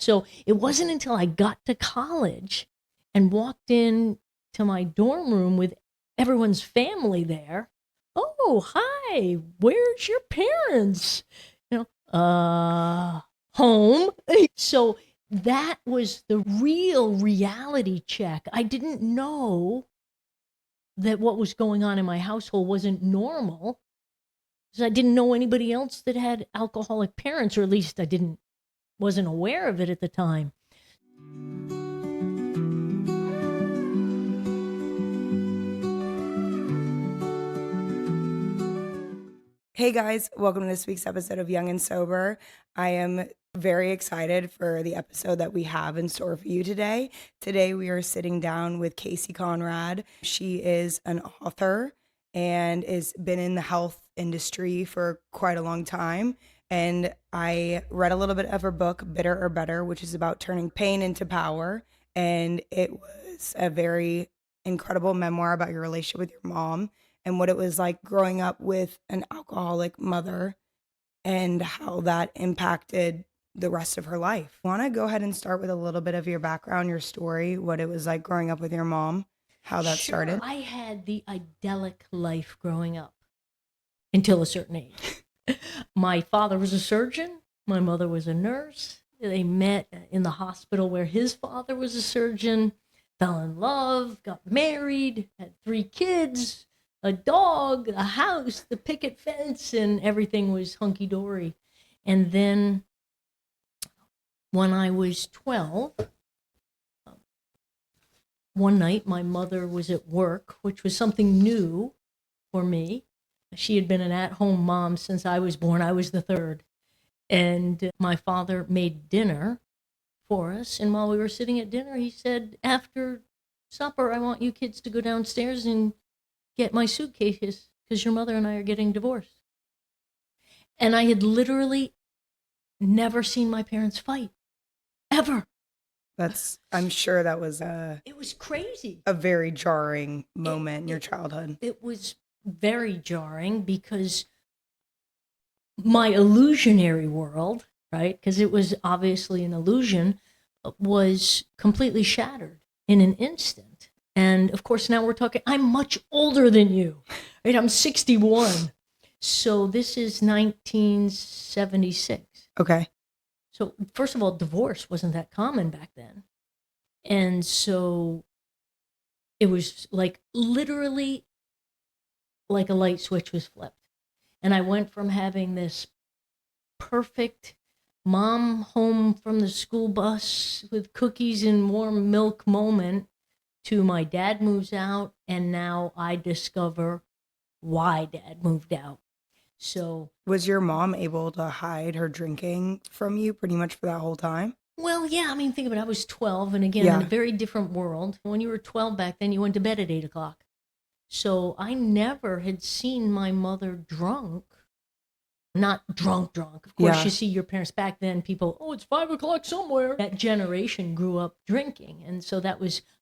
So it wasn't until I got to college and walked in to my dorm room with everyone's family there. Oh, hi, where's your parents? Home. So that was the real reality check. I didn't know that what was going on in my household wasn't normal, because I didn't know anybody else that had alcoholic parents, or at least wasn't aware of it at the time. Hey guys, welcome to this week's episode of Young and Sober. I am very excited for the episode that we have in store for you today. Today we are sitting down with Casey Conrad. She is an author and has been in the health industry for quite a long time. And I read a little bit of her book, Bitter or Better, which is about turning pain into power. And it was a very incredible memoir about your relationship with your mom and what it was like growing up with an alcoholic mother and how that impacted the rest of her life. Want to go ahead and start with a little bit of your background, your story, what it was like growing up with your mom, how that started? I had the idyllic life growing up until a certain age. My father was a surgeon. My mother was a nurse. They met in the hospital where his father was a surgeon, fell in love, got married, had 3 kids, a dog, a house, the picket fence, and everything was hunky-dory. And then when I was 12, one night my mother was at work, which was something new for me. She had been an at-home mom since I was born. I was the third. And my father made dinner for us. And while we were sitting at dinner, he said, after supper, I want you kids to go downstairs and get my suitcases because your mother and I are getting divorced. And I had literally never seen my parents fight, ever. I'm sure that was It was crazy. a very jarring moment in your childhood. It was very jarring because my illusionary world, right, because it was obviously an illusion, was completely shattered in an instant. And of course, now we're talking, I'm much older than you, right? I'm 61. So this is 1976. Okay. So first of all, divorce wasn't that common back then. And so it was like literally like a light switch was flipped. And I went from having this perfect mom home from the school bus with cookies and warm milk moment to my dad moves out, and now I discover why dad moved out. So Was your mom able to hide her drinking from you pretty much for that whole time? well, yeah, I mean, think of it. I was 12, and again, in a very different world. When you were 12 back then, you went to bed at 8 o'clock. So I never had seen my mother drunk. Not drunk. Of course, you see your parents back then, people, oh, it's 5 o'clock somewhere. That generation grew up drinking. And so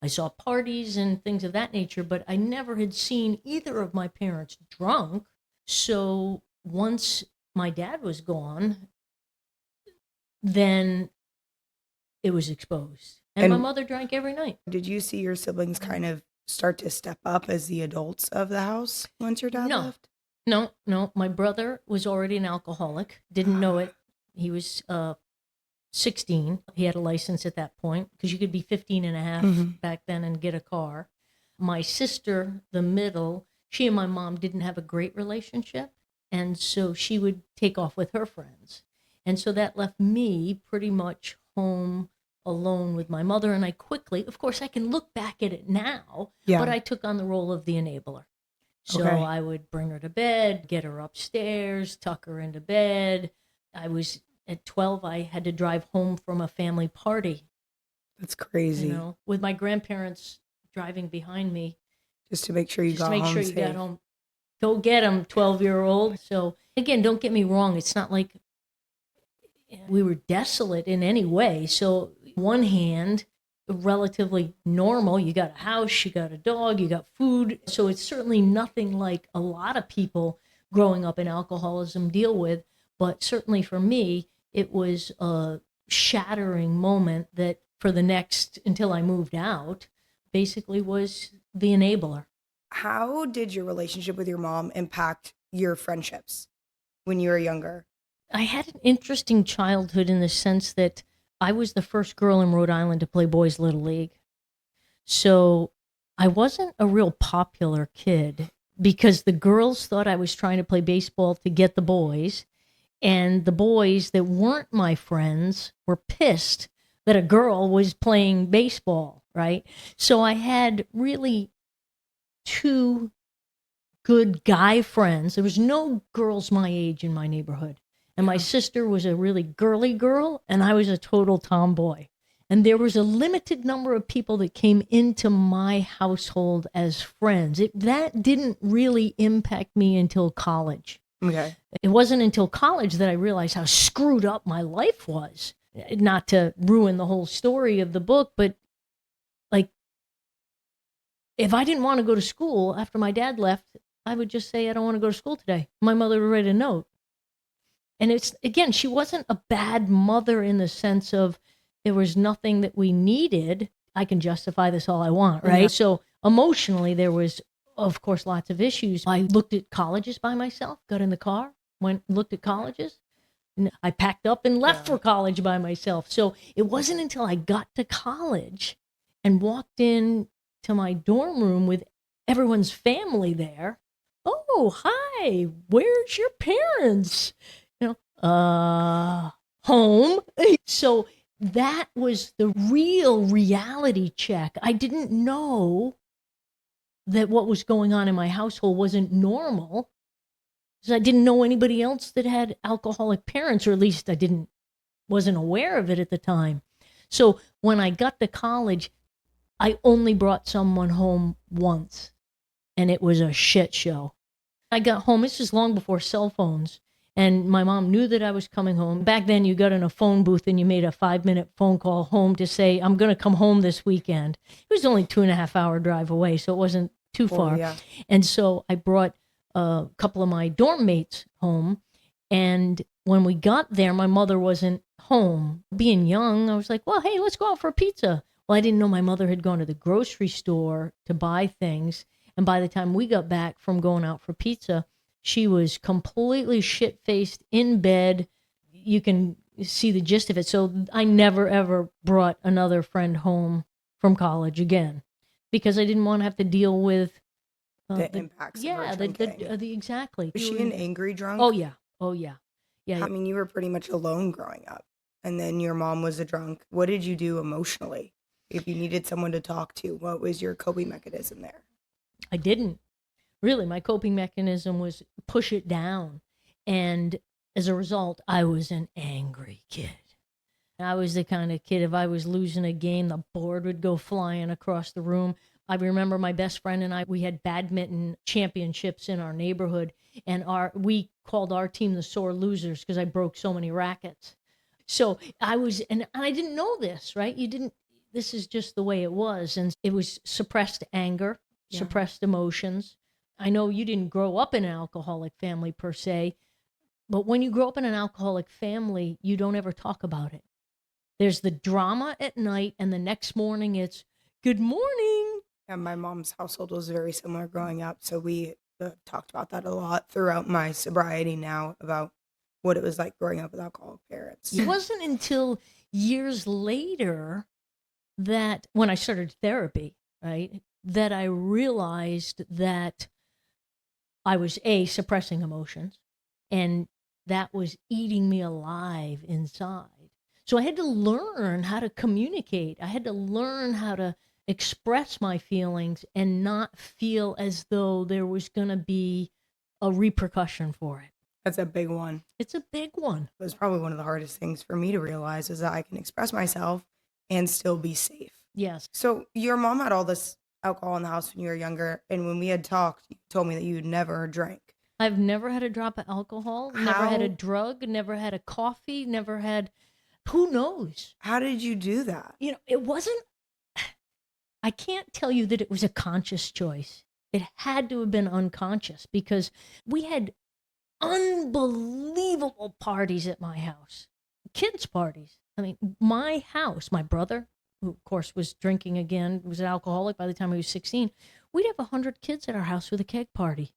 I saw parties and things of that nature, but I never had seen either of my parents drunk. So once my dad was gone, then it was exposed. And my mother drank every night. Did you see your siblings kind of start to step up as the adults of the house once your dad left? No. My brother was already an alcoholic. Didn't know it. He was 16. He had a license at that point because you could be 15 and a half back then and get a car. My sister, the middle, she and my mom didn't have a great relationship. And so she would take off with her friends. And so that left me pretty much home alone with my mother. And I quickly, of course, I can look back at it now, but I took on the role of the enabler. So I would bring her to bed, get her upstairs, tuck her into bed. At 12, I had to drive home from a family party. That's crazy. With my grandparents driving behind me. Just to make sure you got home safe. Got home. Go get him, 12-year-old. So again, don't get me wrong. It's not like we were desolate in any way. So one hand, relatively normal. You got a house, you got a dog, you got food. So it's certainly nothing like a lot of people growing up in alcoholism deal with. But certainly for me, it was a shattering moment that for the next, until I moved out, basically was the enabler. How did your relationship with your mom impact your friendships when you were younger? I had an interesting childhood in the sense that I was the first girl in Rhode Island to play boys' Little League. So I wasn't a real popular kid because the girls thought I was trying to play baseball to get the boys. And the boys that weren't my friends were pissed that a girl was playing baseball, right? So I had really two good guy friends. There was no girls my age in my neighborhood. And my sister was a really girly girl, and I was a total tomboy. And there was a limited number of people that came into my household as friends. That didn't really impact me until college. Okay. It wasn't until college that I realized how screwed up my life was. Not to ruin the whole story of the book, but like, if I didn't want to go to school after my dad left, I would just say, I don't want to go to school today. My mother would write a note. And it's, again, she wasn't a bad mother in the sense of there was nothing that we needed. I can justify this all I want, right? Yeah. So emotionally, there was, of course, lots of issues. I looked at colleges by myself, got in the car, looked at colleges. And I packed up and left for college by myself. So it wasn't until I got to college and walked in to my dorm room with everyone's family there. Oh, hi, where's your parents? Home. So that was the real reality check. I didn't know that what was going on in my household wasn't normal, because I didn't know anybody else that had alcoholic parents, or at least wasn't aware of it at the time. So when I got to college, I only brought someone home once, and it was a shit show. I got home, this is long before cell phones, and my mom knew that I was coming home. Back then, you got in a phone booth and you made a 5-minute phone call home to say, I'm going to come home this weekend. It was only 2.5-hour drive away, so it wasn't too far. Yeah. And so I brought a couple of my dorm mates home. And when we got there, my mother wasn't home. Being young, I was like, well, hey, let's go out for a pizza. Well, I didn't know my mother had gone to the grocery store to buy things. And by the time we got back from going out for pizza, she was completely shit-faced in bed. You can see the gist of it. So I never, ever brought another friend home from college again, because I didn't want to have to deal with the impacts of her drinking. Exactly. Was she an angry drunk? Oh, yeah. Oh, yeah. Yeah. I mean, you were pretty much alone growing up, and then your mom was a drunk. What did you do emotionally? If you needed someone to talk to, what was your coping mechanism there? I didn't. Really, my coping mechanism was push it down. And as a result, I was an angry kid. I was the kind of kid, if I was losing a game, the board would go flying across the room. I remember my best friend and I, we had badminton championships in our neighborhood, and we called our team the sore losers because I broke so many rackets. So I was, and I didn't know this, right? This is just the way it was. And it was suppressed anger, suppressed emotions. I know you didn't grow up in an alcoholic family per se, but when you grow up in an alcoholic family, you don't ever talk about it. There's the drama at night, and the next morning it's, good morning. And my mom's household was very similar growing up, so we talked about that a lot throughout my sobriety now, about what it was like growing up with alcoholic parents. It wasn't until years later that, when I started therapy, right, that I realized that I was suppressing emotions, and that was eating me alive inside. So I had to learn how to communicate. I had to learn how to express my feelings and not feel as though there was going to be a repercussion for it. That's a big one. It's a big one. It was probably one of the hardest things for me to realize, is that I can express myself and still be safe. Yes. So your mom had all this alcohol in the house when you were younger, and when we had talked, you told me that you never drank. I've never had a drop of alcohol, never had a drug, never had a coffee, never had, who knows? How did you do that? It wasn't, I can't tell you that it was a conscious choice. It had to have been unconscious, because we had unbelievable parties at my house, kids' parties. I mean, my house, my brother, who of course was drinking again, was an alcoholic by the time he was 16, we'd have 100 kids at our house with a keg party.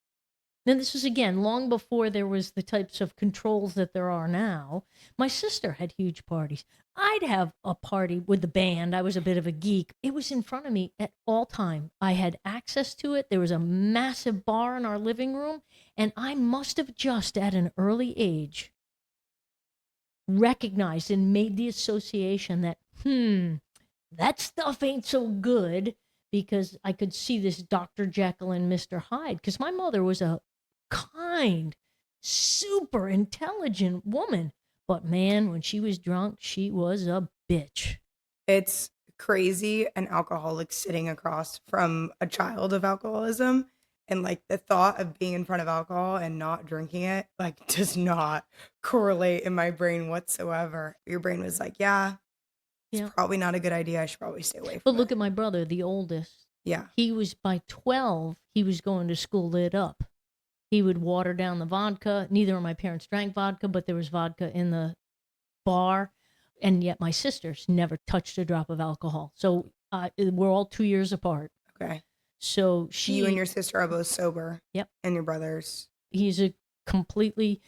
Then this was, again, long before there was the types of controls that there are now. My sister had huge parties. I'd have a party with the band. I was a bit of a geek. It was in front of me at all time. I had access to it. There was a massive bar in our living room, and I must have just at an early age recognized and made the association that, that stuff ain't so good, because I could see this Dr. Jekyll and Mr. Hyde, because my mother was a kind, super intelligent woman. But man, when she was drunk, she was a bitch. It's crazy an alcoholic sitting across from a child of alcoholism, and like the thought of being in front of alcohol and not drinking it like does not correlate in my brain whatsoever. Your brain was like, yeah, it's probably not a good idea. I should probably stay away from But look it. at my brother, the oldest. Yeah. He was, by 12, he was going to school lit up. He would water down the vodka. Neither of my parents drank vodka, but there was vodka in the bar. And yet my sisters never touched a drop of alcohol. So we're all 2 years apart. Okay. So You and your sister are both sober. Yep. And your brothers. He's a completely,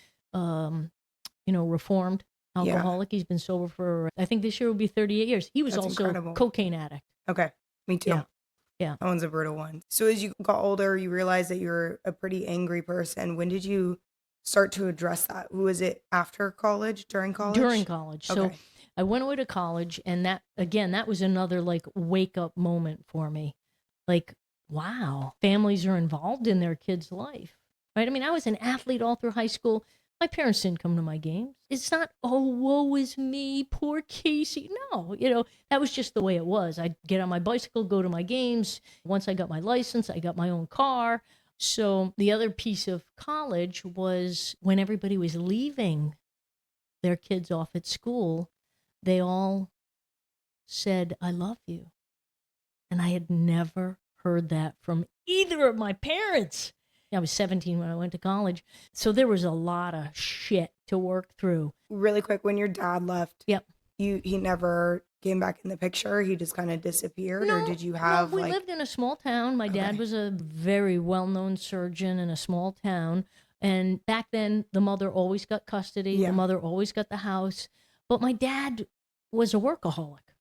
reformed alcoholic. He's been sober for, I think this year will be 38 years. He was That's also incredible. a cocaine addict. Okay. Me too. Yeah. That one's a brutal one. So as you got older, you realized that you're a pretty angry person. When did you start to address that? Was it after college, during college? During college. So Okay. I went away to college, and that was another like wake up moment for me. Like, wow, families are involved in their kids' life, right? I mean, I was an athlete all through high school. My parents didn't come to my games. It's not, oh, woe is me, poor Casey. No, that was just the way it was. I'd get on my bicycle, go to my games. Once I got my license, I got my own car. So the other piece of college was when everybody was leaving their kids off at school, they all said, I love you. And I had never heard that from either of my parents. I was 17 when I went to college. So there was a lot of shit to work through. Really quick, when your dad left, Yep. he never came back in the picture? He just kind of disappeared? Or did you have we lived in a small town. My dad was a very well-known surgeon in a small town. And back then, the mother always got custody. Yeah. The mother always got the house. But my dad was a workaholic.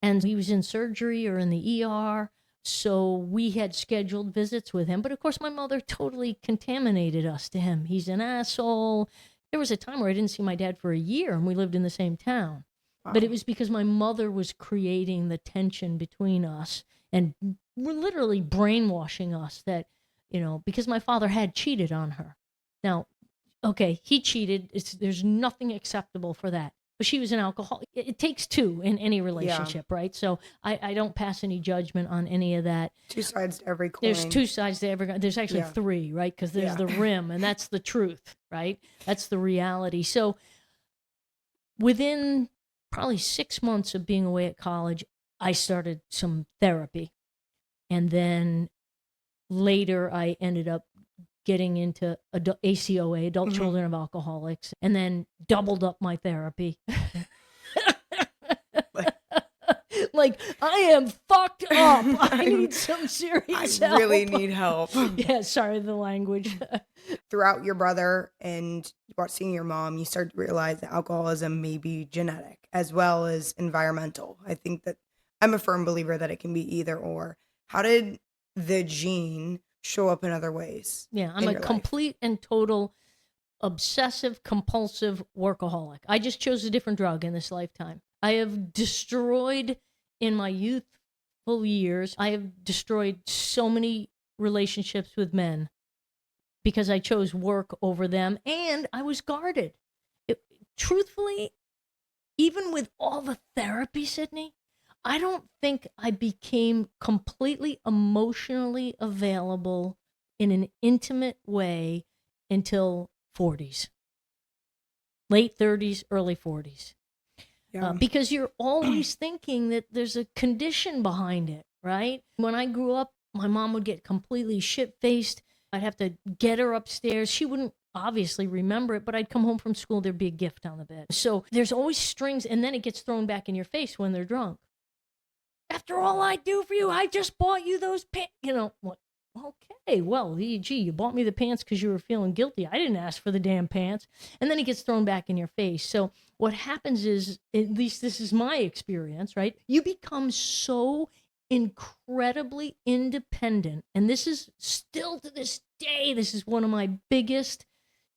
And he was in surgery or in the ER. So we had scheduled visits with him. But of course, my mother totally contaminated us to him. He's an asshole. There was a time where I didn't see my dad for a year, and we lived in the same town. Wow. But it was because my mother was creating the tension between us and literally brainwashing us that, because my father had cheated on her. Now, okay, he cheated. There's nothing acceptable for that. But she was an alcoholic. It takes two in any relationship, right? So I don't pass any judgment on any of that. Two sides to every coin. There's two sides to every. There's actually three, right? Because there's the rim, and that's the truth, right? That's the reality. So within probably 6 months of being away at college, I started some therapy. And then later I ended up getting into ACOA, Adult Children of Alcoholics, and then doubled up my therapy. Like, I am fucked up. I need some serious help. I really need help. Yeah, sorry, the language. Throughout your brother and seeing your mom, you start to realize that alcoholism may be genetic as well as environmental. I think that I'm a firm believer that it can be either or. How did the gene show up in other ways? Yeah, I'm a complete and total obsessive compulsive workaholic. I just chose a different drug in this lifetime. I have destroyed in my youthful years, I have destroyed so many relationships with men because I chose work over them, and I was guarded. Truthfully, even with all the therapy, Sydney, I don't think I became completely emotionally available in an intimate way until 40s. Late 30s, early 40s. Yeah. Because you're always thinking that there's a condition behind it, right? When I grew up, my mom would get completely shit-faced. I'd have to get her upstairs. She wouldn't obviously remember it, but I'd come home from school, there'd be a gift on the bed. So there's always strings, and then it gets thrown back in your face when they're drunk. After all I do for you, I just bought you those pants. What? Okay, well, gee, you bought me the pants because you were feeling guilty. I didn't ask for the damn pants. And then it gets thrown back in your face. So what happens is, at least this is my experience, right? You become so incredibly independent. And this is still to this day, this is one of my biggest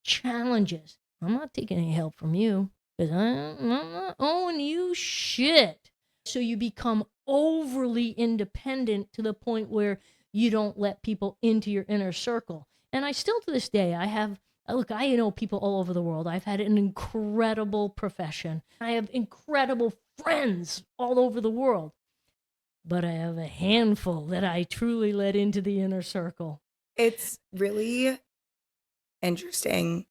challenges. I'm not taking any help from you because I'm not owing you shit. So you become overly independent to the point where you don't let people into your inner circle. And I still, to this day, I know people all over the world. I've had an incredible profession. I have incredible friends all over the world. But I have a handful that I truly let into the inner circle. It's really interesting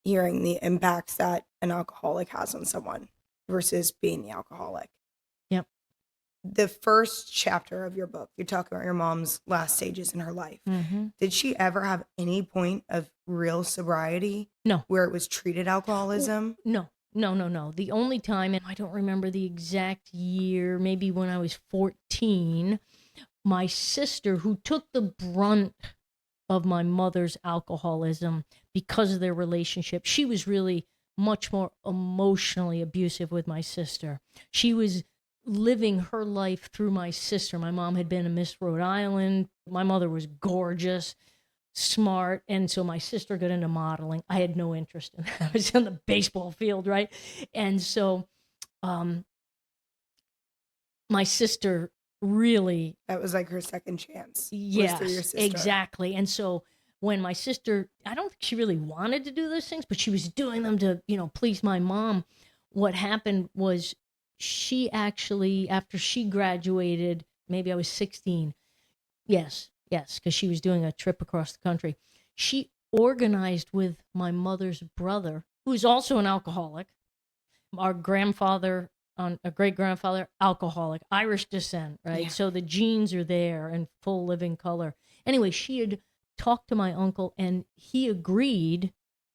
hearing the impacts that an alcoholic has on someone versus being the alcoholic. Yep. The first chapter of your book, you're talking about your mom's last stages in her life. Mm-hmm. Did she ever have any point of real sobriety? No. Where it was treated alcoholism? No. The only time, and I don't remember the exact year, maybe when I was 14, my sister, who took the brunt of my mother's alcoholism because of their relationship, she was really much more emotionally abusive with my sister. She was living her life through my sister. My mom had been a Miss Rhode Island. My mother was gorgeous, smart, and so my sister got into modeling. I had no interest in that. I was on the baseball field, right? And so my sister really... That was like her second chance. Yes, was through your sister. Exactly. And so when my sister, I don't think she really wanted to do those things, but she was doing them to, please my mom. What happened was she actually, after she graduated, maybe I was 16. Yes, because she was doing a trip across the country. She organized with my mother's brother, who's also an alcoholic, our grandfather, a great-grandfather, alcoholic, Irish descent, right? Yeah. So the genes are there in full living color. Anyway, she had talked to my uncle, and he agreed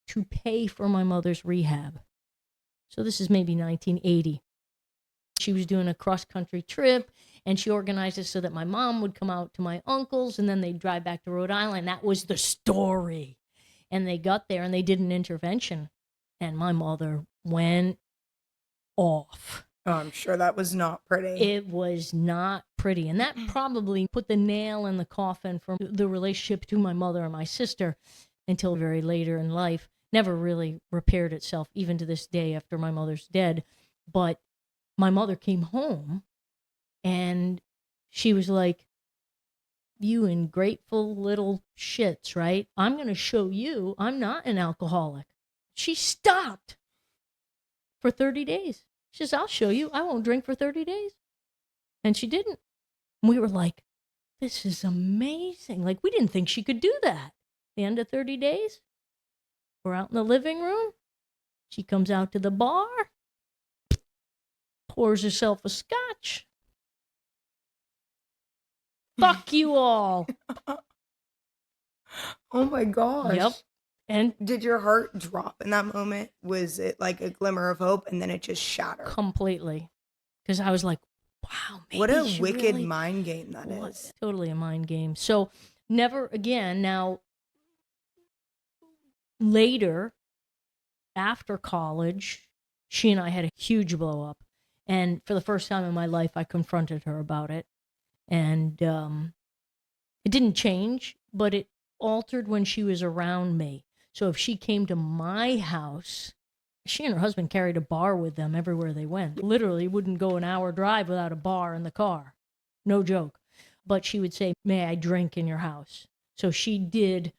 to pay for my mother's rehab. So this is maybe 1980. She was doing a cross-country trip, and she organized it so that my mom would come out to my uncle's, and then they'd drive back to Rhode Island. That was the story. And they got there, and they did an intervention, and my mother went off. Oh, I'm sure that was not pretty. It was not pretty. And that probably put the nail in the coffin for the relationship between my mother and my sister until very later in life. Never really repaired itself, even to this day after my mother's dead. But my mother came home and she was like, you ungrateful little shits, right? I'm going to show you I'm not an alcoholic. She stopped for 30 days. She says, I'll show you. I won't drink for 30 days. And she didn't. We were like, this is amazing. Like, we didn't think she could do that. The end of 30 days, we're out in the living room. She comes out to the bar, pours herself a scotch. Fuck you all. Oh my gosh. Yep. And did your heart drop in that moment? Was it like a glimmer of hope and then it just shattered? Completely. Because I was like, wow, maybe what a she wicked really mind game that is. Totally a mind game. So never again. Now, later, after college, she and I had a huge blow up. And for the first time in my life, I confronted her about it. And it didn't change, but it altered when she was around me. So if she came to my house, she and her husband carried a bar with them everywhere they went. Literally wouldn't go an hour drive without a bar in the car. No joke. But she would say, may I drink in your house? So she did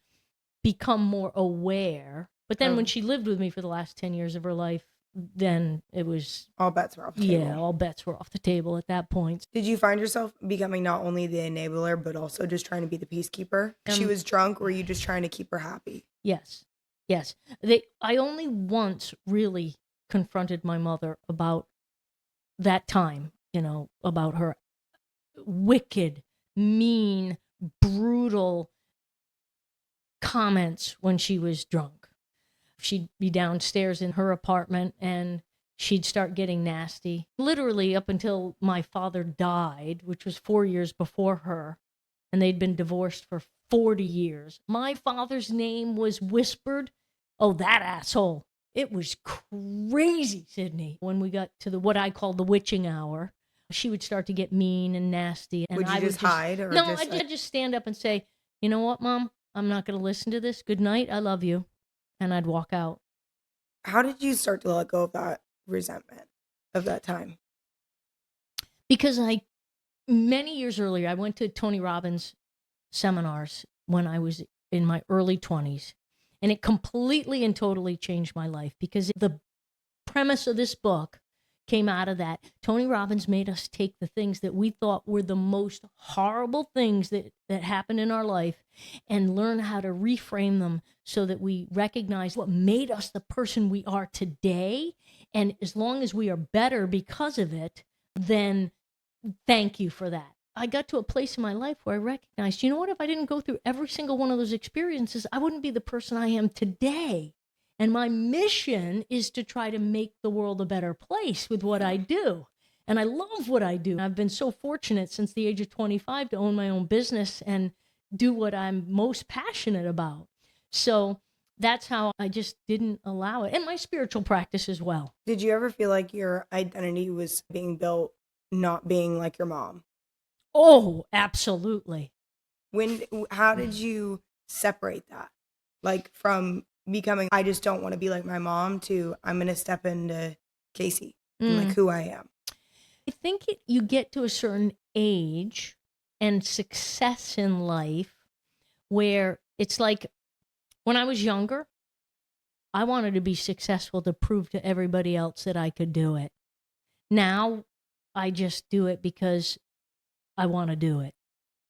become more aware. But then when she lived with me for the last 10 years of her life, then it was... all bets were off the table. Yeah, all bets were off the table at that point. Did you find yourself becoming not only the enabler, but also just trying to be the peacekeeper? She was drunk, or were you just trying to keep her happy? Yes. I only once really confronted my mother about that time, about her wicked, mean, brutal comments when she was drunk. she'd be downstairs in her apartment and she'd start getting nasty. Literally up until my father died, which was 4 years before her, and they'd been divorced for 40 years. My father's name was whispered. Oh, that asshole. It was crazy, Sydney. When we got to the what I call the witching hour, she would start to get mean and nasty. And Would you I just would hide or no, just I'd just stand up and say, you know what, Mom? I'm not going to listen to this. Good night. I love you. And I'd walk out. How did you start to let go of that resentment of that time? Because many years earlier, I went to Tony Robbins seminars when I was in my early 20s. And it completely and totally changed my life because the premise of this book came out of that. Tony Robbins made us take the things that we thought were the most horrible things that happened in our life and learn how to reframe them so that we recognize what made us the person we are today. And as long as we are better because of it, then thank you for that. I got to a place in my life where I recognized, you know what, if I didn't go through every single one of those experiences, I wouldn't be the person I am today. And my mission is to try to make the world a better place with what I do. And I love what I do. I've been so fortunate since the age of 25 to own my own business and do what I'm most passionate about. So that's how I just didn't allow it. And my spiritual practice as well. Did you ever feel like your identity was being built not being like your mom? Oh, absolutely. How did you separate that? Like from becoming, I just don't want to be like my mom to I'm going to step into Casey and like who I am. I think you get to a certain age and success in life where it's like when I was younger, I wanted to be successful to prove to everybody else that I could do it. Now I just do it because I want to do it.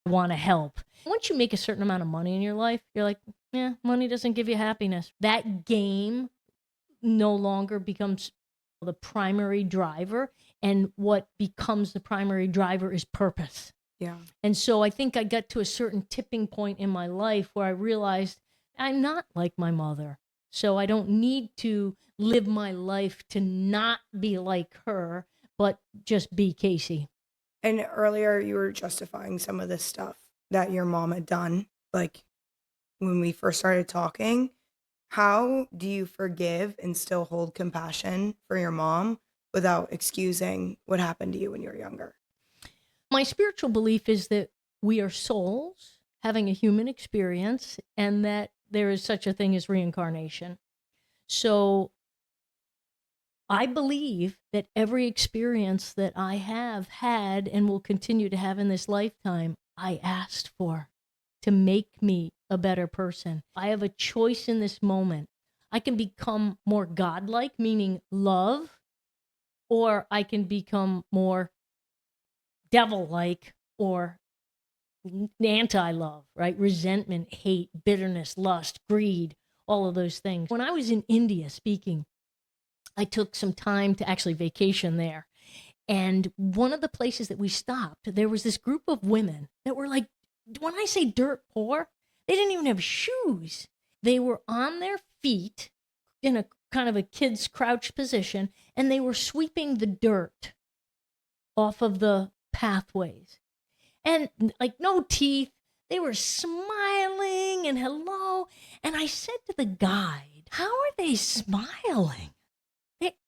I want to help. Once you make a certain amount of money in your life, you're like, yeah, money doesn't give you happiness. That game no longer becomes the primary driver. And what becomes the primary driver is purpose. Yeah. And so I think I got to a certain tipping point in my life where I realized I'm not like my mother. So I don't need to live my life to not be like her, but just be Casey. And earlier you were justifying some of this stuff that your mom had done. Like when we first started talking, how do you forgive and still hold compassion for your mom without excusing what happened to you when you were younger? My spiritual belief is that we are souls having a human experience and that there is such a thing as reincarnation. So I believe that every experience that I have had and will continue to have in this lifetime, I asked for to make me a better person. I have a choice in this moment. I can become more godlike, meaning love, or I can become more devil-like or anti-love, right? Resentment, hate, bitterness, lust, greed, all of those things. When I was in India speaking, I took some time to actually vacation there. And one of the places that we stopped, there was this group of women that were like, when I say dirt poor, they didn't even have shoes. They were on their feet in a kind of a kid's crouched position, and they were sweeping the dirt off of the pathways. And like no teeth, they were smiling and hello. And I said to the guide, how are they smiling?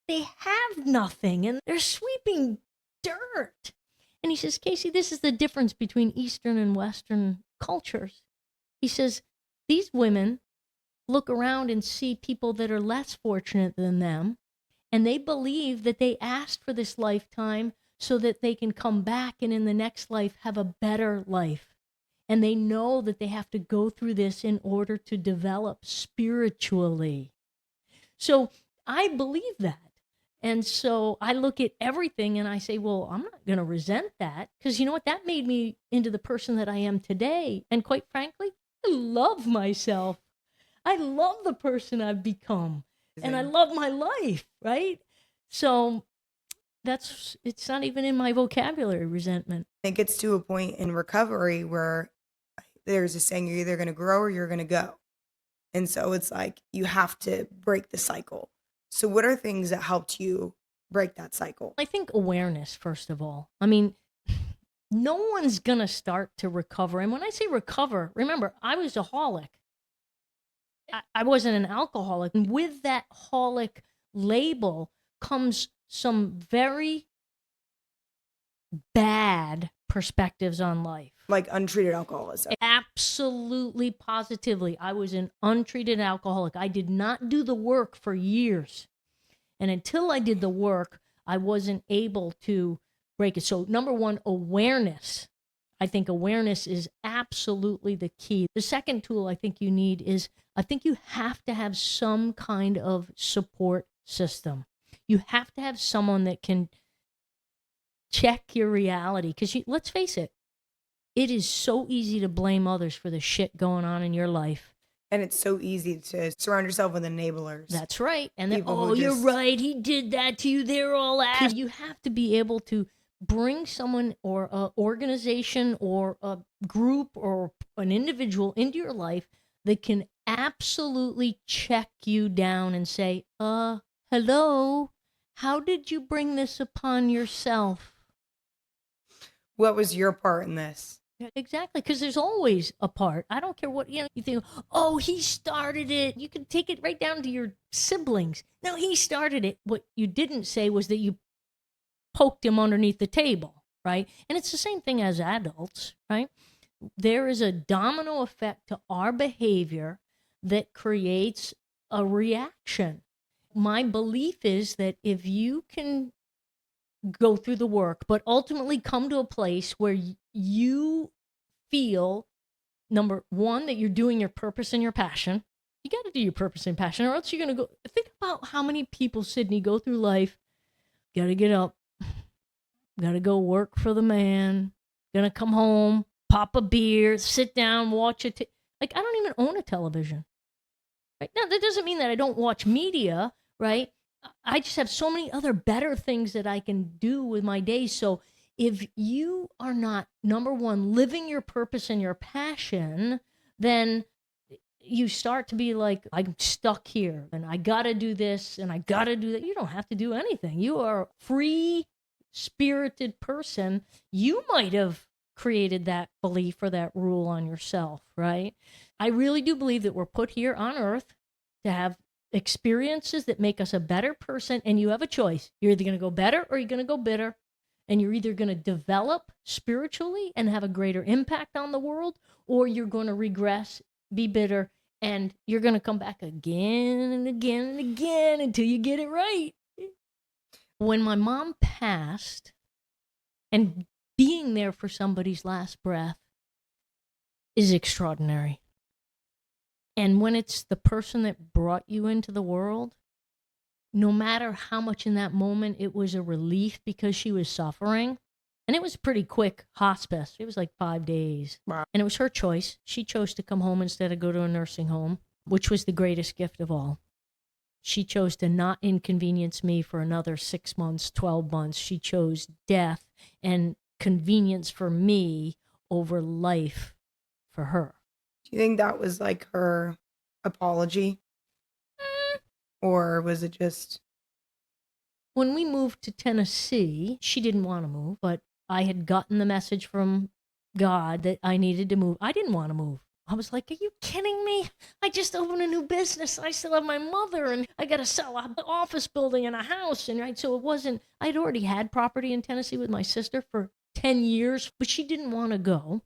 They have nothing and they're sweeping dirt. And he says, Casey, this is the difference between Eastern and Western cultures. He says, these women look around and see people that are less fortunate than them, and they believe that they asked for this lifetime so that they can come back and in the next life have a better life. And they know that they have to go through this in order to develop spiritually. So I believe that. And so I look at everything and I say, well, I'm not going to resent that because you know what? That made me into the person that I am today. And quite frankly, I love myself. I love the person I've become. And I love my life, right? So it's not even in my vocabulary, resentment. It gets to a point in recovery where there's a saying, you're either going to grow or you're going to go. And so it's like you have to break the cycle. So what are things that helped you break that cycle? I think awareness, first of all. I mean, no one's going to start to recover. And when I say recover, remember, I was a holic. I wasn't an alcoholic. And with that holic label comes some very bad perspectives on life. Like untreated alcoholism. Absolutely, positively. I was an untreated alcoholic. I did not do the work for years. And until I did the work, I wasn't able to break it. So, number one, awareness. I think awareness is absolutely the key. The second tool I think you need is I think you have to have some kind of support system. You have to have someone that can check your reality. Because let's face it, it is so easy to blame others for the shit going on in your life. And it's so easy to surround yourself with enablers. That's right. And then, People you're right, he did that to you, they're all ass. You have to be able to bring someone or an organization or a group or an individual into your life that can absolutely check you down and say, hello, how did you bring this upon yourself? What was your part in this? Exactly, because there's always a part. I don't care what, you think, oh, he started it. You can take it right down to your siblings. No, he started it. What you didn't say was that you poked him underneath the table, right? And it's the same thing as adults, right? There is a domino effect to our behavior that creates a reaction. My belief is that if you can go through the work, but ultimately come to a place where you feel, number one, that you're doing your purpose and your passion. You got to do your purpose and passion, or else you're going to go. Think about how many people, Sydney, go through life. Got to get up. Got to go work for the man. Gonna come home, pop a beer, sit down, watch it. Like, I don't even own a television. Right now, that doesn't mean that I don't watch media, right? I just have so many other better things that I can do with my days. So if you are not, number one, living your purpose and your passion, then you start to be like, I'm stuck here and I got to do this and I got to do that. You don't have to do anything. You are a free spirited person. You might have created that belief or that rule on yourself, right? I really do believe that we're put here on earth to have experiences that make us a better person, and you have a choice. You're either going to go better or you're going to go bitter, and you're either going to develop spiritually and have a greater impact on the world, or you're going to regress, be bitter, and you're going to come back again and again and again until you get it right. When my mom passed, and being there for somebody's last breath is extraordinary. And when it's the person that brought you into the world, no matter how much in that moment it was a relief because she was suffering, and it was pretty quick hospice. It was like 5 days. Wow. And it was her choice. She chose to come home instead of go to a nursing home, which was the greatest gift of all. She chose to not inconvenience me for another 6 months, 12 months. She chose death and convenience for me over life for her. Do you think that was like her apology? Or was it just... When we moved to Tennessee, she didn't want to move, but I had gotten the message from God that I needed to move. I didn't want to move. I was like, are you kidding me? I just opened a new business. I still have my mother, and I got to sell an office building and a house. And right, so it wasn't, I'd already had property in Tennessee with my sister for 10 years, but she didn't want to go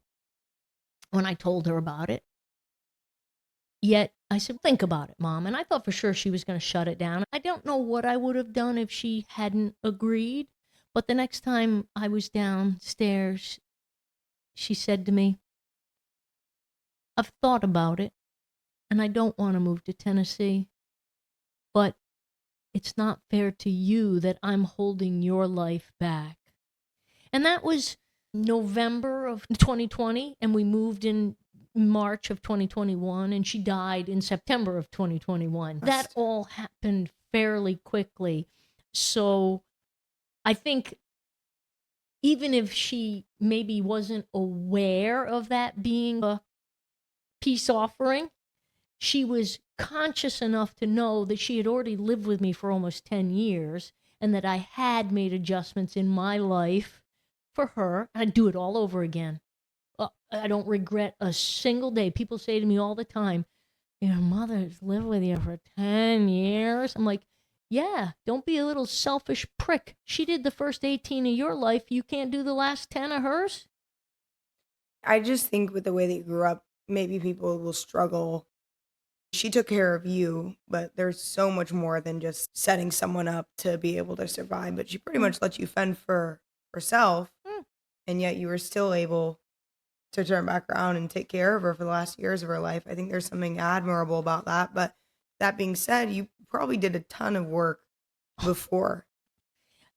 when I told her about it. Yet I said, think about it, Mom. And I thought for sure she was going to shut it down. I don't know what I would have done if she hadn't agreed. But the next time I was downstairs, she said to me, I've thought about it, and I don't want to move to Tennessee. But it's not fair to you that I'm holding your life back. And that was November of 2020, and we moved in March of 2021, and she died in September of 2021. That all happened fairly quickly. So I think even if she maybe wasn't aware of that being a peace offering, she was conscious enough to know that she had already lived with me for almost 10 years and that I had made adjustments in my life for her. I'd do it all over again. I don't regret a single day. People say to me all the time, your mother's lived with you for 10 years. I'm like, yeah, don't be a little selfish prick. She did the first 18 of your life. You can't do the last 10 of hers? I just think with the way that you grew up, maybe people will struggle. She took care of you, but there's so much more than just setting someone up to be able to survive. But she pretty much let you fend for herself, Mm. and yet you were still able to turn back around and take care of her for the last years of her life. I think there's something admirable about that. But that being said, you probably did a ton of work before.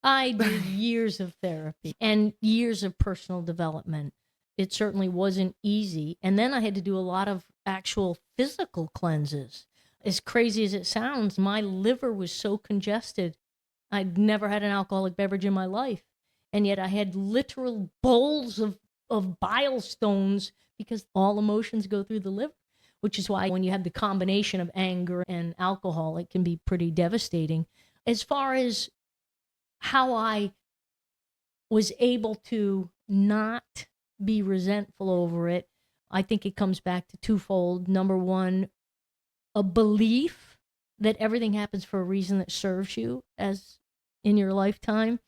I did years of therapy and years of personal development. It certainly wasn't easy. And then I had to do a lot of actual physical cleanses. As crazy as it sounds, my liver was so congested. I'd never had an alcoholic beverage in my life. And yet I had literal bowls of bile stones because all emotions go through the liver, which is why when you have the combination of anger and alcohol, it can be pretty devastating. As far as how I was able to not be resentful over it, I think it comes back to twofold. Number one, a belief that everything happens for a reason that serves you as in your lifetime.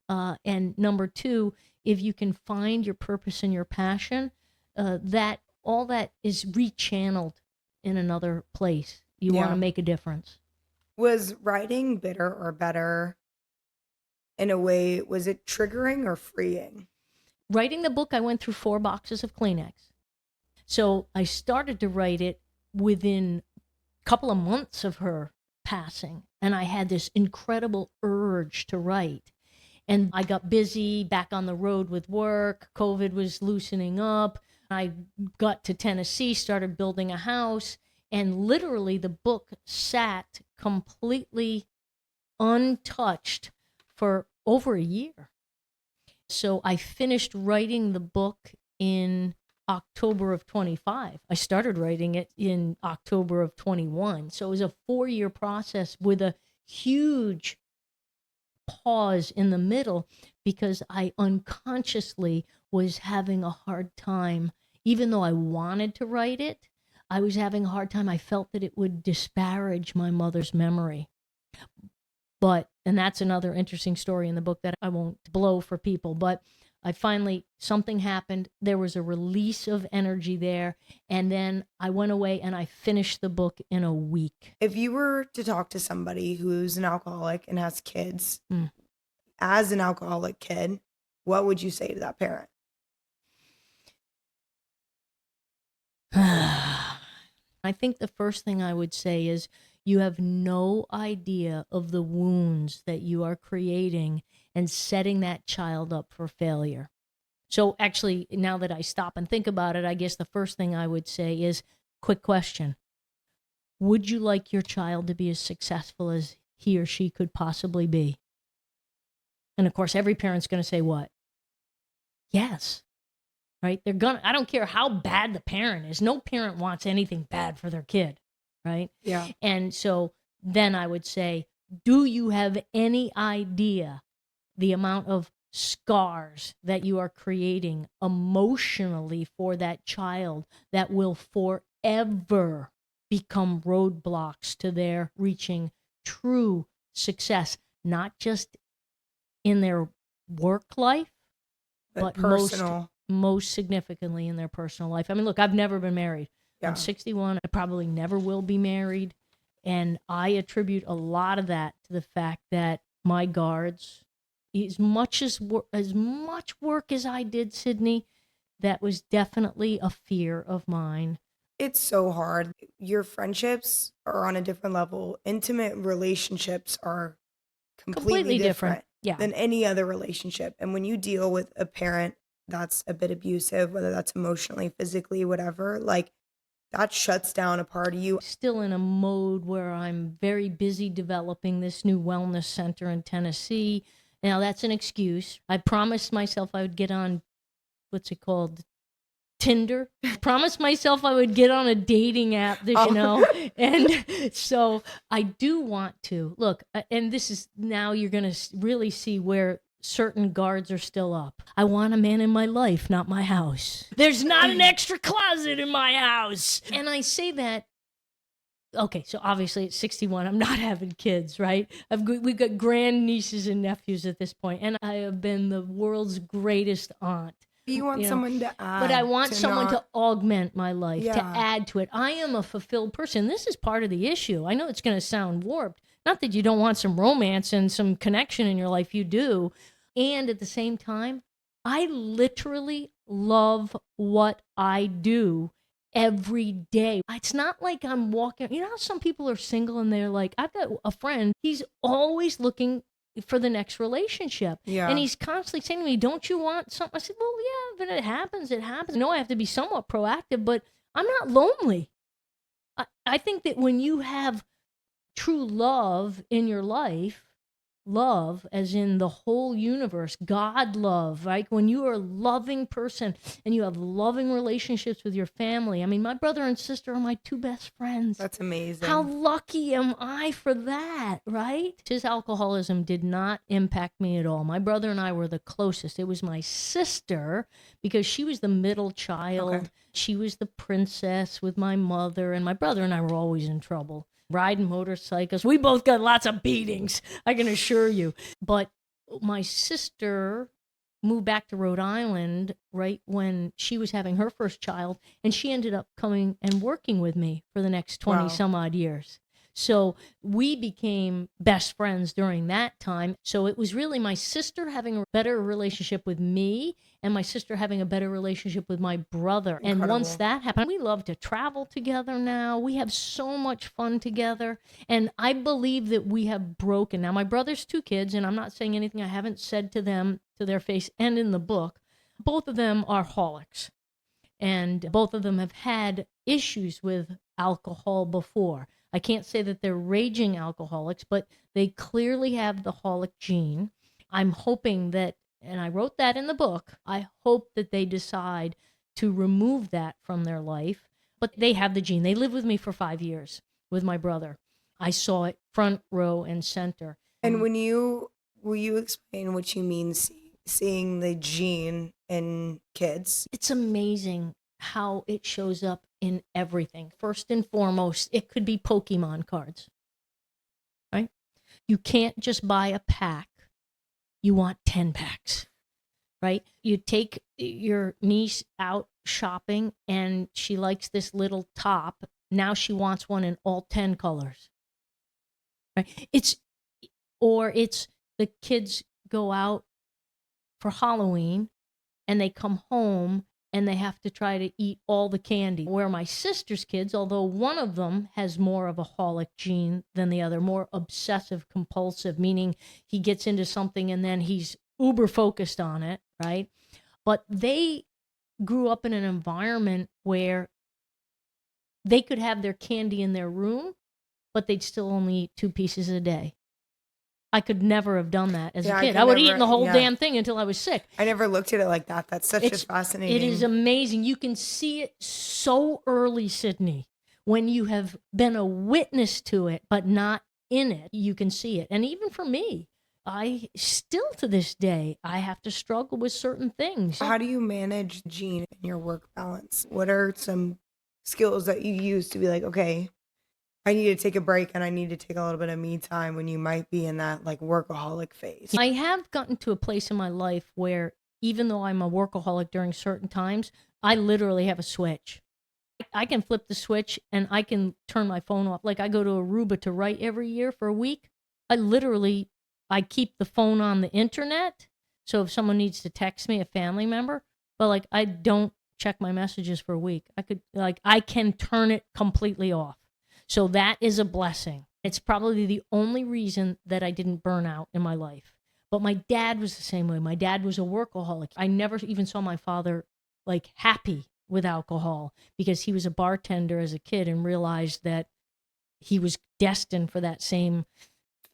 And number two, if you can find your purpose and your passion, that all that is rechanneled in another place. You want to make a difference. Was writing bitter or better in a way, was it triggering or freeing? Writing the book, I went through 4 boxes of Kleenex. So I started to write it within a couple of months of her passing. And I had this incredible urge to write. And I got busy back on the road with work. COVID was loosening up. I got to Tennessee, started building a house. And literally the book sat completely untouched for over a year. So I finished writing the book in October of 25. I started writing it in October of 21. So it was a 4-year process with a huge pause in the middle because I unconsciously was having a hard time. Even though I wanted to write it, I was having a hard time. I felt that it would disparage my mother's memory. But, and that's another interesting story in the book that I won't blow for people, but I finally, something happened. There was a release of energy there. And then I went away and I finished the book in a week. If you were to talk to somebody who's an alcoholic and has kids, as an alcoholic kid, what would you say to that parent? I think the first thing I would say is you have no idea of the wounds that you are creating and setting that child up for failure. So actually, now that I stop and think about it, I guess the first thing I would say is, quick question. Would you like your child to be as successful as he or she could possibly be? And of course, every parent's going to say what? Yes. Right? I don't care how bad the parent is. No parent wants anything bad for their kid. Right? Yeah. And so then I would say, do you have any idea the amount of scars that you are creating emotionally for that child that will forever become roadblocks to their reaching true success, not just in their work life, but personal. most significantly in their personal life. I mean, look, I've never been married. Yeah. I'm 61. I probably never will be married. And I attribute a lot of that to the fact that my guards, as much work as I did, Sydney, that was definitely a fear of mine. It's so hard. Your friendships are on a different level. Intimate relationships are completely different than any other relationship. And when you deal with a parent that's a bit abusive, whether that's emotionally, physically, whatever, like that shuts down a part of you. Still in a mode where I'm very busy developing this new wellness center in Tennessee. Now that's an excuse. I promised myself I would get on, what's it called? Tinder. Promised myself I would get on a dating app, and so I do want to. Look, and this is now you're going to really see where certain guards are still up. I want a man in my life, not my house. There's not an extra closet in my house. And I say that, okay, so obviously at 61, I'm not having kids, right? We've got grand nieces and nephews at this point, and I have been the world's greatest aunt. You want someone to add. But I want someone to augment my life, to add to it. I am a fulfilled person. This is part of the issue. I know it's going to sound warped. Not that you don't want some romance and some connection in your life. You do. And at the same time, I literally love what I do every day. It's not like I'm walking. You know how some people are single and they're like, I've got a friend, he's always looking for the next relationship. Yeah. And he's constantly saying to me, don't you want something? I said, well, yeah, but it happens. I know I have to be somewhat proactive, but I'm not lonely. I think that when you have true love in your life, love as in the whole universe, God love, right? When you are a loving person and you have loving relationships with your family. I mean, my brother and sister are my two best friends. That's amazing. How lucky am I for that, right? His alcoholism did not impact me at all. My brother and I were the closest. It was my sister because she was the middle child. Okay. She was the princess with my mother, and my brother and I were always in trouble. Riding motorcycles. We both got lots of beatings, I can assure you. But my sister moved back to Rhode Island right when she was having her first child, and she ended up coming and working with me for the next 20 some odd years. So we became best friends during that time. So it was really my sister having a better relationship with me and my sister having a better relationship with my brother. Incredible. And once that happened, we love to travel together now. We have so much fun together. And I believe that we have broken. Now, my brother's two kids, and I'm not saying anything I haven't said to them to their face and in the book. Both of them are holics. And both of them have had issues with alcohol before. I can't say that they're raging alcoholics, but they clearly have the holic gene. I'm hoping that, and I wrote that in the book, I hope that they decide to remove that from their life, but they have the gene. They lived with me for 5 years with my brother. I saw it front row and center. And will you explain what you mean seeing the gene in kids? It's amazing how it shows up in everything. First and foremost, it could be Pokemon cards, right? You can't just buy a pack. You want 10 packs, right? You take your niece out shopping and she likes this little top. Now she wants one in all 10 colors, right? It's the kids go out for Halloween and they come home and they have to try to eat all the candy. Where my sister's kids, although one of them has more of a holic gene than the other, more obsessive compulsive, meaning he gets into something and then he's uber focused on it, right? But they grew up in an environment where they could have their candy in their room, but they'd still only eat 2 pieces a day. I could never have done that as a kid. I would have eaten the whole damn thing until I was sick. I never looked at it like that. That's such a fascinating. It is amazing. You can see it so early, Sydney, when you have been a witness to it, but not in it. You can see it. And even for me, I still to this day, I have to struggle with certain things. How do you manage gene in your work balance? What are some skills that you use to be like, okay, I need to take a break and I need to take a little bit of me time when you might be in that like workaholic phase? I have gotten to a place in my life where even though I'm a workaholic during certain times, I literally have a switch. I can flip the switch and I can turn my phone off. Like I go to Aruba to write every year for a week. I keep the phone on the internet. So if someone needs to text me, a family member, but like I don't check my messages for a week. I can turn it completely off. So that is a blessing. It's probably the only reason that I didn't burn out in my life. But my dad was the same way. My dad was a workaholic. I never even saw my father like happy with alcohol because he was a bartender as a kid and realized that he was destined for that same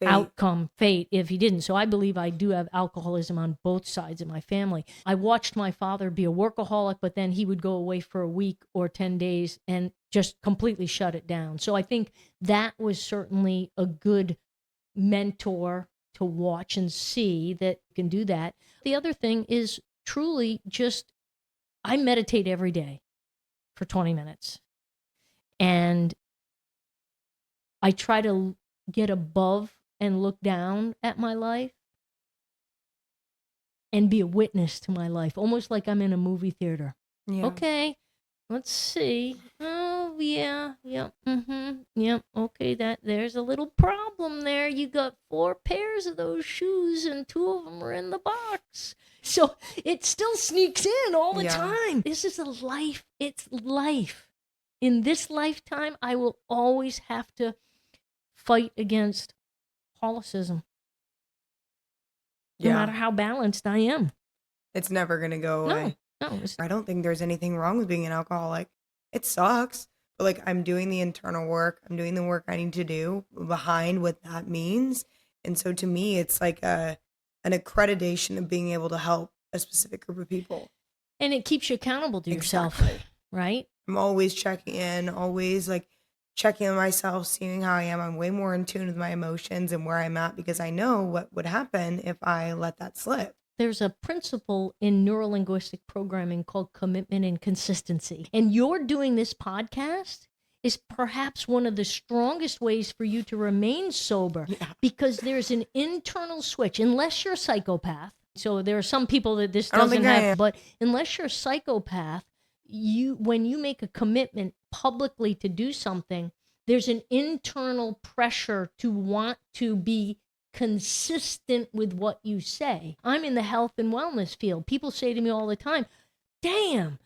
outcome, fate, if he didn't. So I believe I do have alcoholism on both sides of my family. I watched my father be a workaholic, but then he would go away for a week or 10 days and just completely shut it down. So I think that was certainly a good mentor to watch and see that you can do that. The other thing is truly just, I meditate every day for 20 minutes. And I try to get above and look down at my life and be a witness to my life, almost like I'm in a movie theater. Yeah. Okay, let's see. Oh, yeah, okay, there's a little problem there. You got 4 pairs of those shoes and 2 of them are in the box. So it still sneaks in all the time. This is a life. It's life. In this lifetime, I will always have to fight against alcoholism. No matter how balanced I am. It's never going to go away. No. I don't think there's anything wrong with being an alcoholic. It sucks. But like, I'm doing the internal work. I'm doing the work I need to do behind what that means. And so to me, it's like an accreditation of being able to help a specific group of people. And it keeps you accountable to yourself, right? I'm always checking in, always like checking on myself, seeing how I am. I'm way more in tune with my emotions and where I'm at because I know what would happen if I let that slip. There's a principle in neurolinguistic programming called commitment and consistency. And you're doing this podcast is perhaps one of the strongest ways for you to remain sober because there's an internal switch, unless you're a psychopath. So there are some people that this doesn't have, but unless you're a psychopath, when you make a commitment publicly to do something, there's an internal pressure to want to be consistent with what you say. I'm in the health and wellness field. People say to me all the time, damn,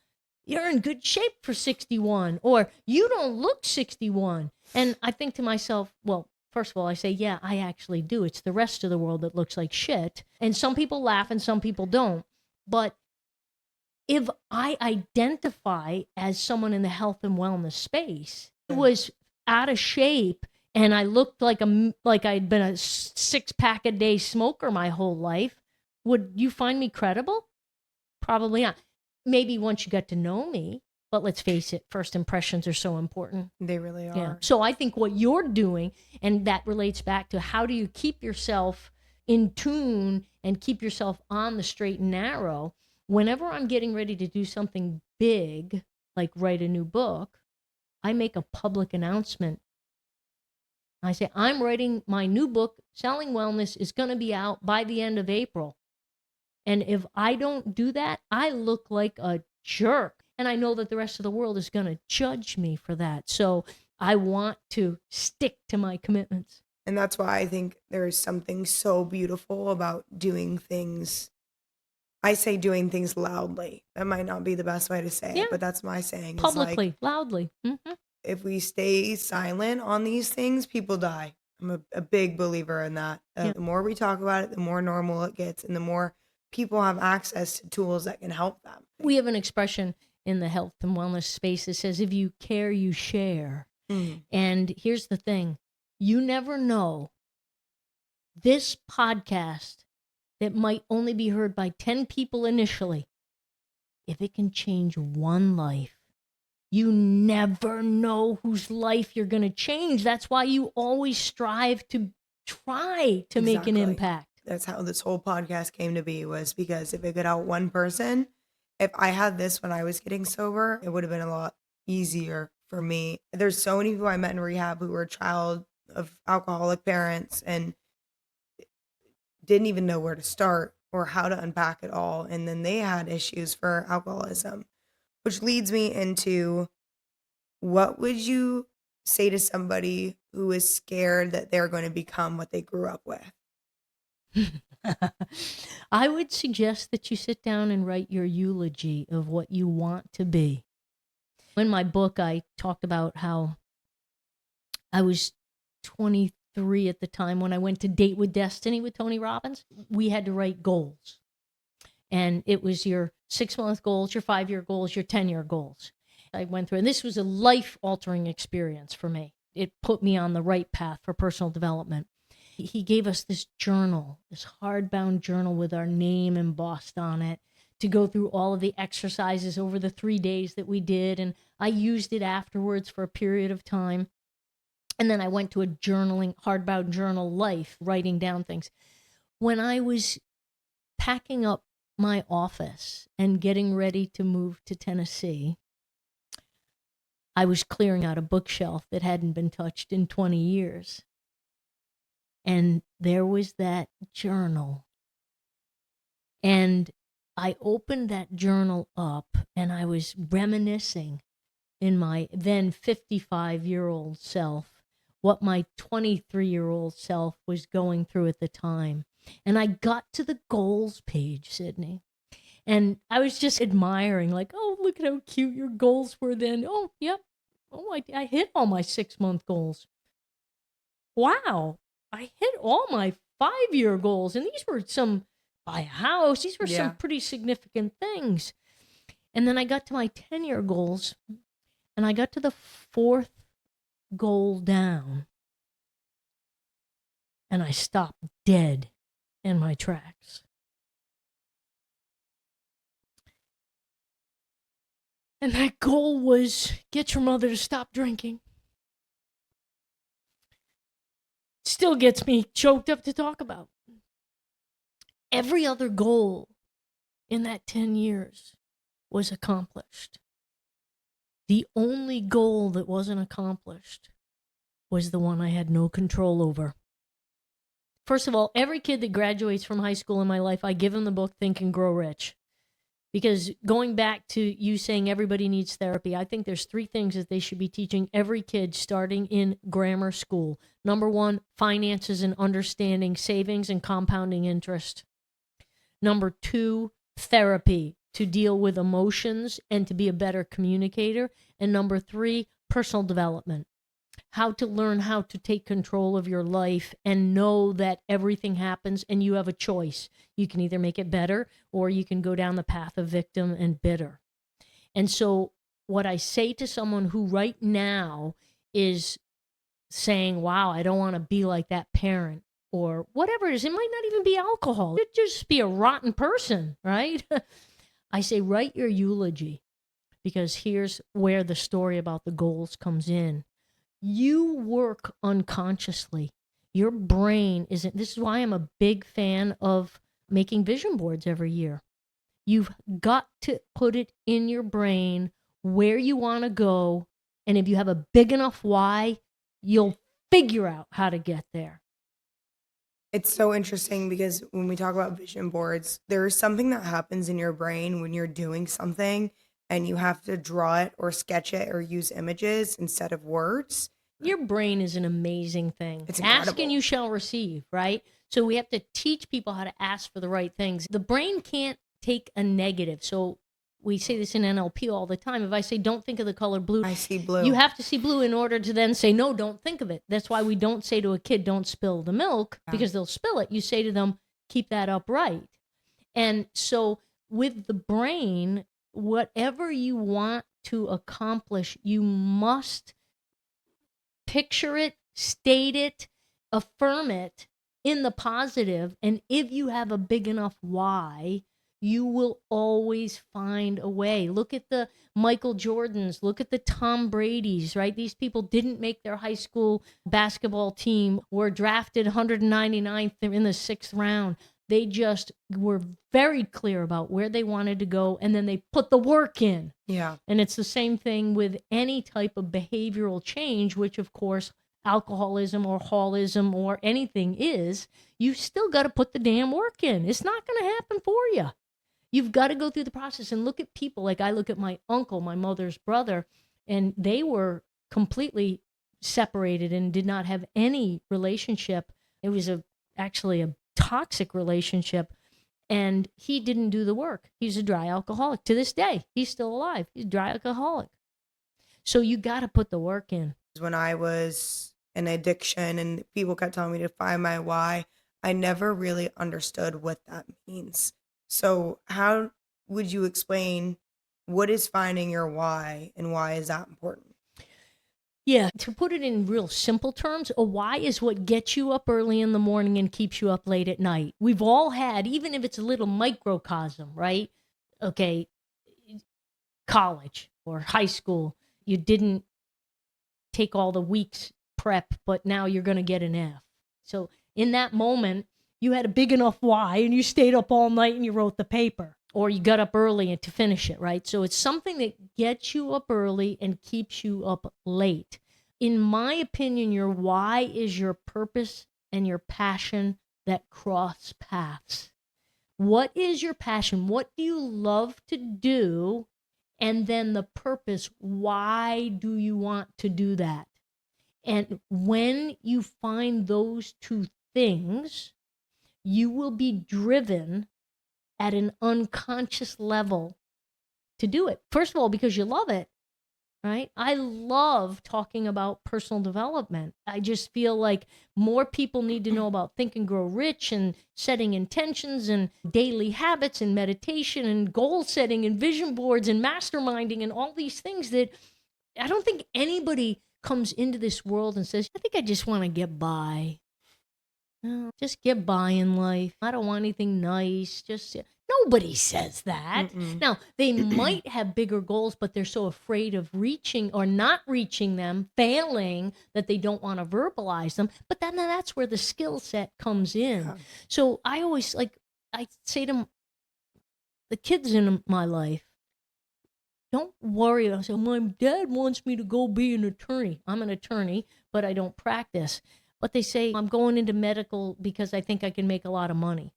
you're in good shape for 61, or you don't look 61. And I think to myself, well, first of all, I say, yeah, I actually do. It's the rest of the world that looks like shit. And some people laugh and some people don't. But if I identify as someone in the health and wellness space, was out of shape and I looked like I'd been a 6-pack a day smoker my whole life, would you find me credible? Probably not. Maybe once you got to know me, but let's face it, first impressions are so important. They really are. Yeah. So I think what you're doing, and that relates back to how do you keep yourself in tune and keep yourself on the straight and narrow. Whenever I'm getting ready to do something big, like write a new book, I make a public announcement. I say, I'm writing my new book, Selling Wellness, is going to be out by the end of April. And if I don't do that, I look like a jerk. And I know that the rest of the world is going to judge me for that. So I want to stick to my commitments. And that's why I think there is something so beautiful about doing things. I say doing things loudly. That might not be the best way to say it, but that's my saying. Publicly, like, loudly. Mm-hmm. If we stay silent on these things, people die. I'm a big believer in that. The more we talk about it, the more normal it gets, and the more people have access to tools that can help them. We have an expression in the health and wellness space that says, if you care, you share. Mm-hmm. And here's the thing. You never know. This podcast that might only be heard by 10 people initially, if it can change one life, you never know whose life you're going to change. That's why you always strive to try to make an impact. That's how this whole podcast came to be, was because if it could help one person, if I had this when I was getting sober, it would have been a lot easier for me. There's so many people I met in rehab who were a child of alcoholic parents and didn't even know where to start or how to unpack it all. And then they had issues for alcoholism, which leads me into, what would you say to somebody who is scared that they're going to become what they grew up with? I would suggest that you sit down and write your eulogy of what you want to be. In my book, I talked about how I was 23 at the time when I went to Date with Destiny with Tony Robbins. We had to write goals. And it was your 6-month goals, your 5-year goals, your 10-year goals. I went through, and this was a life-altering experience for me. It put me on the right path for personal development. he gave us this journal, this hardbound journal with our name embossed on it, to go through all of the exercises over the 3 days that we did. And I used it afterwards for a period of time. And then I went to a journaling, hardbound journal life, writing down things. When I was packing up my office and getting ready to move to Tennessee, I was clearing out a bookshelf that hadn't been touched in 20 years. And there was that journal. And I opened that journal up and I was reminiscing in my then 55-year-old self what my 23-year-old self was going through at the time. And I got to the goals page, Sydney. And I was just admiring, like, oh, look at how cute your goals were then. Oh, yep. Oh, I hit all my 6-month goals. Wow. I hit all my 5-year goals. And these were some, buy a house. These were some pretty significant things. And then I got to my 10-year goals, and I got to the 4th goal down, and I stopped dead in my tracks. And that goal was get your mother to stop drinking. Still gets me choked up to talk about. Every other goal in that 10 years was accomplished. The only goal that wasn't accomplished was the one I had no control over. First of all, every kid that graduates from high school in my life, I give them the book Think and Grow Rich. Because going back to you saying everybody needs therapy, I think there's 3 things that they should be teaching every kid starting in grammar school. Number 1, finances and understanding savings and compounding interest. Number 2, therapy to deal with emotions and to be a better communicator. And number 3, personal development. How to learn how to take control of your life and know that everything happens and you have a choice. You can either make it better or you can go down the path of victim and bitter. And so what I say to someone who right now is saying, wow, I don't want to be like that parent or whatever it is, it might not even be alcohol. It just be a rotten person, right? I say, write your eulogy, because here's where the story about the goals comes in. You work unconsciously. Your brain isn't, this is why I'm a big fan of making vision boards every year. You've got to put it in your brain where you want to go. And if you have a big enough why, you'll figure out how to get there. It's so interesting because when we talk about vision boards, there's something that happens in your brain when you're doing something and you have to draw it or sketch it or use images instead of words. Your brain is an amazing thing. It's Ask incredible. and you shall receive, right? So we have to teach people how to ask for the right things. The brain can't take a negative. So we say this in NLP all the time. If I say, don't think of the color blue, I see blue. you have to see blue in order to then say, no, don't think of it. That's why we don't say to a kid, don't spill the milk, because they'll spill it. You say to them, keep that upright. And so with the brain, whatever you want to accomplish, you must picture it, state it, affirm it in the positive. And if you have a big enough why, you will always find a way. Look at the Michael Jordans, look at the Tom Bradys, right? These people didn't make their high school basketball team, were drafted 199th in the 6th round. They just were very clear about where they wanted to go, and then they put the work in. Yeah. And it's the same thing with any type of behavioral change, which of course alcoholism or holism or anything is. You still got to put the damn work in. It's not going to happen for you. You've got to go through the process and look at people. Like I look at my uncle, my mother's brother, and they were completely separated and did not have any relationship. It was actually a toxic relationship, and he didn't do the work. He's a dry alcoholic. To this day, he's still alive. He's a dry alcoholic. So you got to put the work in. When I was in addiction and people kept telling me to find my why, I never really understood what that means. So how would you explain what is finding your why and why is that important? Yeah, to put it in real simple terms, a why is what gets you up early in the morning and keeps you up late at night. We've all had, even if it's a little microcosm, right? Okay, college or high school, you didn't take all the week's prep, but now you're going to get an F. So in that moment, you had a big enough why and you stayed up all night and you wrote the paper, or you got up early to finish it, right? So it's something that gets you up early and keeps you up late. In my opinion, your why is your purpose and your passion that cross paths. What is your passion? What do you love to do? And then the purpose, why do you want to do that? And when you find those two things, you will be driven at an unconscious level to do it. First of all, because you love it, right? I love talking about personal development. I just feel like more people need to know about Think and Grow Rich and setting intentions and daily habits and meditation and goal setting and vision boards and masterminding and all these things that I don't think anybody comes into this world and says, I think I just want to get by. No, just get by in life. I don't want anything nice. Just nobody says that. Mm-mm. Now, they might have bigger goals, but they're so afraid of reaching or not reaching them, failing, that they don't want to verbalize them. But then that's where the skill set comes in. Yeah. So I always I say to the kids in my life, don't worry. I say, my dad wants me to go be an attorney. I'm an attorney, but I don't practice. But they say, I'm going into medical because I think I can make a lot of money.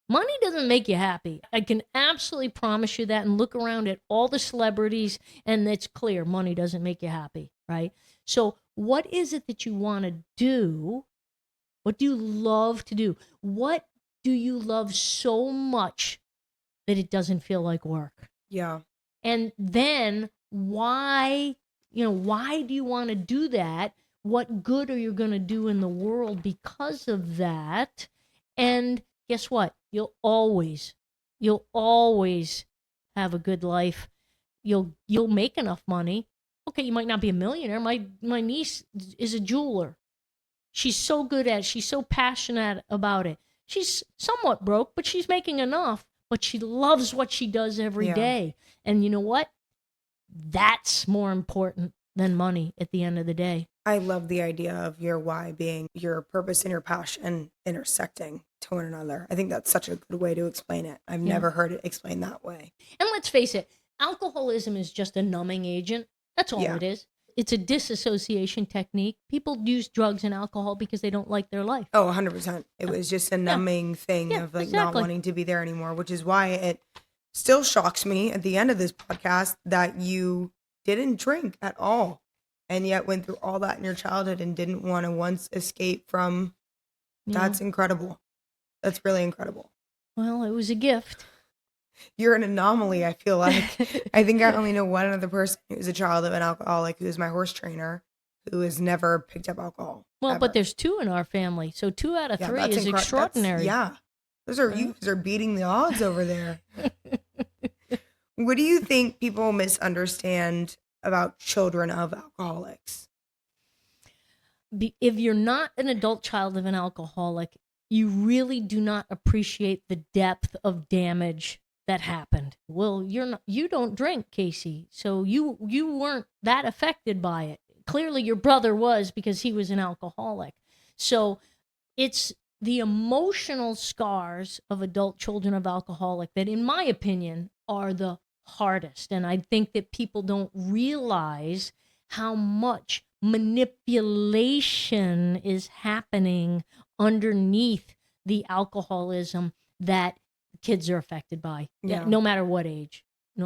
Money doesn't make you happy. I can absolutely promise you that, and look around at all the celebrities, and it's clear money doesn't make you happy, right? So what is it that you want to do? What do you love to do? What do you love so much that it doesn't feel like work? Yeah. And then why do you want to do that? What good are you going to do in the world because of that? And guess what? You'll always have a good life. You'll make enough money. Okay, you might not be a millionaire. My niece is a jeweler. She's so good at it. She's so passionate about it. She's somewhat broke, but she's making enough. But she loves what she does every day. And you know what? That's more important than money at the end of the day. I love the idea of your why being your purpose and your passion intersecting to one another. I think that's such a good way to explain it. I've never heard it explained that way. And let's face it, alcoholism is just a numbing agent. That's all it is. It's a disassociation technique. People use drugs and alcohol because they don't like their life. Oh, 100%. It was just a numbing thing of not wanting to be there anymore, which is why it still shocks me at the end of this podcast that you didn't drink at all, and yet went through all that in your childhood and didn't want to once escape from. That's incredible. That's really incredible. Well, it was a gift. You're an anomaly, I feel like. I think I only know one other person who's a child of an alcoholic, who is my horse trainer, who has never picked up alcohol. Well, ever. but there's 2 in our family, so 2 out of 3 is extraordinary. Those are you guys are beating the odds over there. What do you think people misunderstand about children of alcoholics? If you're not an adult child of an alcoholic, you really do not appreciate the depth of damage that happened. Well, you don't drink, Casey, so you weren't that affected by it. Clearly your brother was, because he was an alcoholic. So it's the emotional scars of adult children of alcoholic that, in my opinion, are the hardest. And I think that people don't realize how much manipulation is happening underneath the alcoholism that kids are affected by. Yeah. No matter what age. I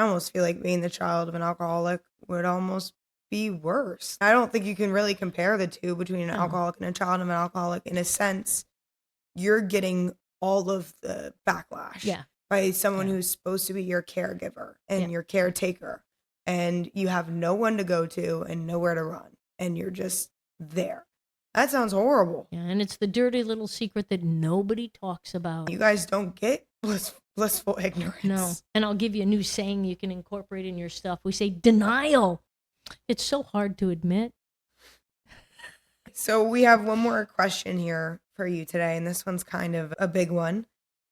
almost feel like being the child of an alcoholic would almost be worse. I don't think you can really compare the two between an alcoholic and a child of an alcoholic. In a sense, you're getting all of the backlash by someone who's supposed to be your caregiver and your caretaker, and you have no one to go to and nowhere to run, and you're just there. That sounds horrible. Yeah, and it's the dirty little secret that nobody talks about. You guys don't get blissful ignorance. No. And I'll give you a new saying you can incorporate in your stuff. We say denial. It's so hard to admit. So we have one more question here for you today, and this one's kind of a big one.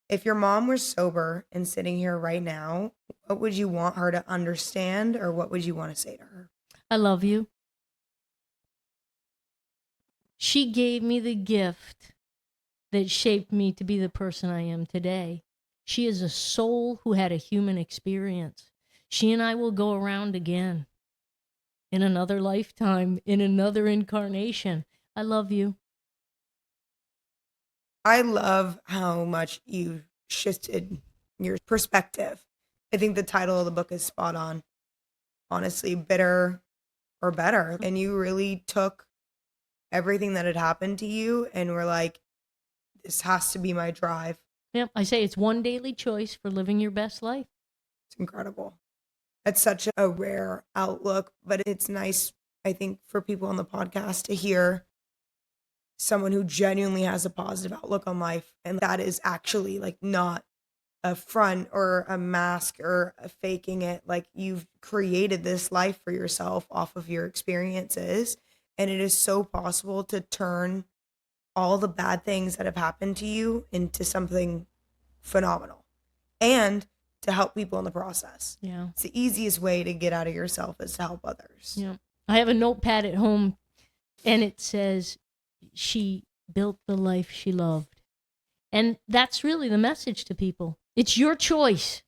If your mom was sober and sitting here right now, what would you want her to understand, or what would you want to say to her? I love you. She gave me the gift that shaped me to be the person I am today. She is a soul who had a human experience. She and I will go around again in another lifetime, in another incarnation. I love you. I love how much you've shifted your perspective. I think the title of the book is spot on. Honestly, bitter or better. And you really took everything that had happened to you and were like, this has to be my drive. Yep, I say it's one daily choice for living your best life. It's incredible. That's such a rare outlook, but it's nice, I think, for people on the podcast to hear someone who genuinely has a positive outlook on life. And that is actually like not a front or a mask or a faking it. Like, you've created this life for yourself off of your experiences. And it is so possible to turn all the bad things that have happened to you into something phenomenal and to help people in the process. Yeah. It's the easiest way to get out of yourself is to help others. Yeah. I have a notepad at home and it says, she built the life she loved. And that's really the message to people. It's your choice.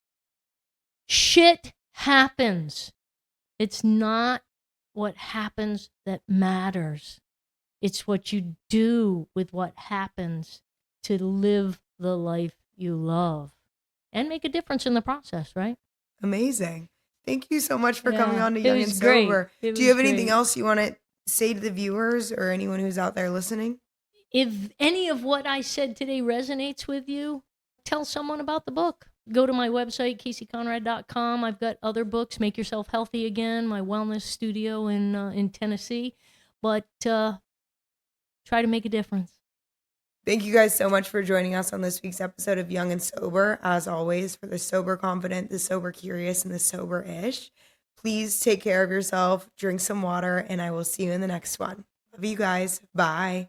Shit happens. It's not what happens that matters. It's what you do with what happens to live the life you love and make a difference in the process, right? Amazing. Thank you so much for coming Yeah, on to it Young and was great. Sober. It Do you have was anything great. else you want to say to the viewers or anyone who's out there listening? If any of what I said today resonates with you, tell someone about the book. Go to my website, CaseyConrad.com. I've got other books, Make Yourself Healthy Again, my wellness studio in Tennessee. But try to make a difference. Thank you guys so much for joining us on this week's episode of Young and Sober. As always, for the sober confident, the sober curious, and the sober-ish, please take care of yourself, drink some water, and I will see you in the next one. Love you guys. Bye.